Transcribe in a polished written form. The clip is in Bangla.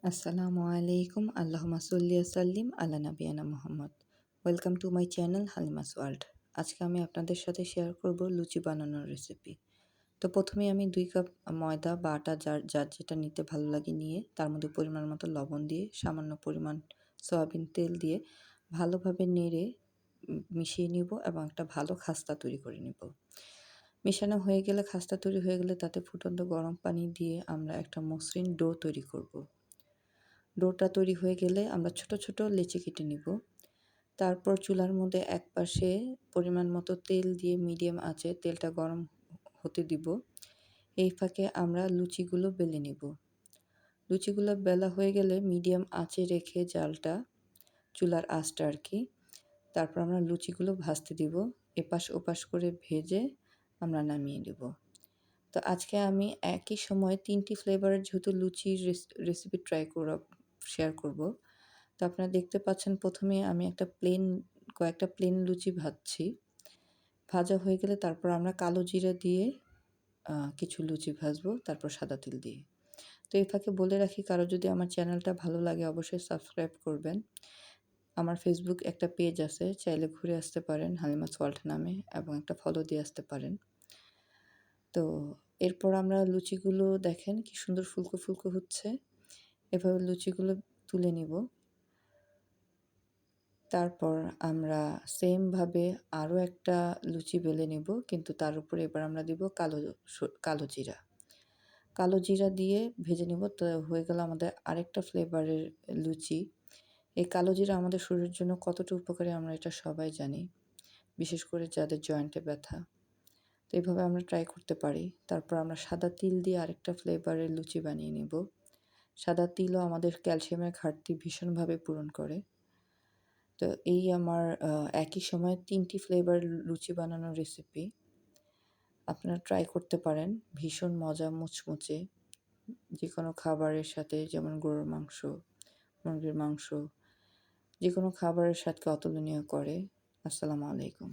Assalamu alaikum. Allahumma salli wa sallim ala নাবিয়ানা Muhammad. Welcome to my channel Halima's world. আজকে আমি আপনাদের সাথে শেয়ার করব লুচি বানানোর রেসিপি। তো প্রথমেই আমি 2 কাপ ময়দা বা আটা যার যার যেটা নিতে ভালো লাগে নিয়ে তার মধ্যে পরিমাণ মতো লবণ দিয়ে সামান্য পরিমাণ সয়াবিন তেল দিয়ে ভালোভাবে নেড়ে মিশিয়ে নিব এবং একটা ভালো খাস্তা তৈরি করে নিব। মেশানো হয়ে গেলে খাস্তা তৈরি হয়ে গেলে তাতে ফুটন্ত গরম পানি দিয়ে আমরা একটা মসৃণ ডো তৈরি করব। ডোটা তৈরি হয়ে গেলে আমরা ছোট ছোট লেচি কেটে নিব। তারপর চুলার মধ্যে একপাশে পরিমাণ মতো তেল দিয়ে মিডিয়াম আঁচে তেলটা গরম হতে দিব। এই ফাঁকে আমরা লুচিগুলো বেলে নিব। লুচিগুলো বেলা হয়ে গেলে মিডিয়াম আঁচে রেখে জালটা চুলার আঁচটা আর কি, তারপর আমরা লুচিগুলো ভাজতে দিব। এপাশ ওপাশ করে ভেজে আমরা নামিয়ে নেব। তো আজকে আমি একই সময়ে 3টি ফ্লেভারের যেহেতু লুচির রেসিপি শেয়ার করব। তো আপনারা দেখতে পাচ্ছেন প্রথমে আমি কয়েকটা প্লেন লুচি ভাজছি। ভাজা হয়ে গেলে তারপর আমরা কালো জিরা দিয়ে কিছু লুচি ভাজবো, তারপর সাদা তিল দিয়ে। তো এই ফাঁকে বলে রাখি, কারো যদি আমার চ্যানেলটা ভালো লাগে অবশ্যই সাবস্ক্রাইব করবেন। আমার ফেসবুক একটা পেজ আছে, চাইলে ঘুরে আসতে পারেন হালিমাস ওয়ার্ল্ড নামে, এবং একটা ফলো দিয়ে আসতে পারেন। তো এরপর আমরা লুচিগুলো দেখেন কি সুন্দর ফুলকো ফুলকো হচ্ছে। এভাবে লুচিগুলো তুলে নিব। তারপর আমরা সেমভাবে আরও একটা লুচি বেলে নিব, কিন্তু তার উপরে এবার আমরা দিব কালো জিরা। কালো জিরা দিয়ে ভেজে নিব। তো হয়ে গেল আমাদের আরেকটা ফ্লেভারের লুচি। এই কালো জিরা আমাদের শরীরের জন্য কতটা উপকারী আমরা এটা সবাই জানি, বিশেষ করে যাদের জয়েন্টে ব্যথা। তো এইভাবে আমরা ট্রাই করতে পারি। তারপর আমরা সাদা তিল দিয়ে আরেকটা ফ্লেভারের লুচি বানিয়ে নিব। সাদা তিলও আমাদের ক্যালসিয়ামের ঘাটতি ভীষণভাবে পূরণ করে। তো এই আমার একই সময়ে 3টি ফ্লেভার লুচি বানানোর রেসিপি। আপনারা ট্রাই করতে পারেন। ভীষণ মজা, মুচমুচে। যেকোনো খাবারের সাথে, যেমন গরুর মাংস, মুরগির মাংস, যেকোনো খাবারের স্বাদকে অতুলনীয় করে। আসসালামু আলাইকুম।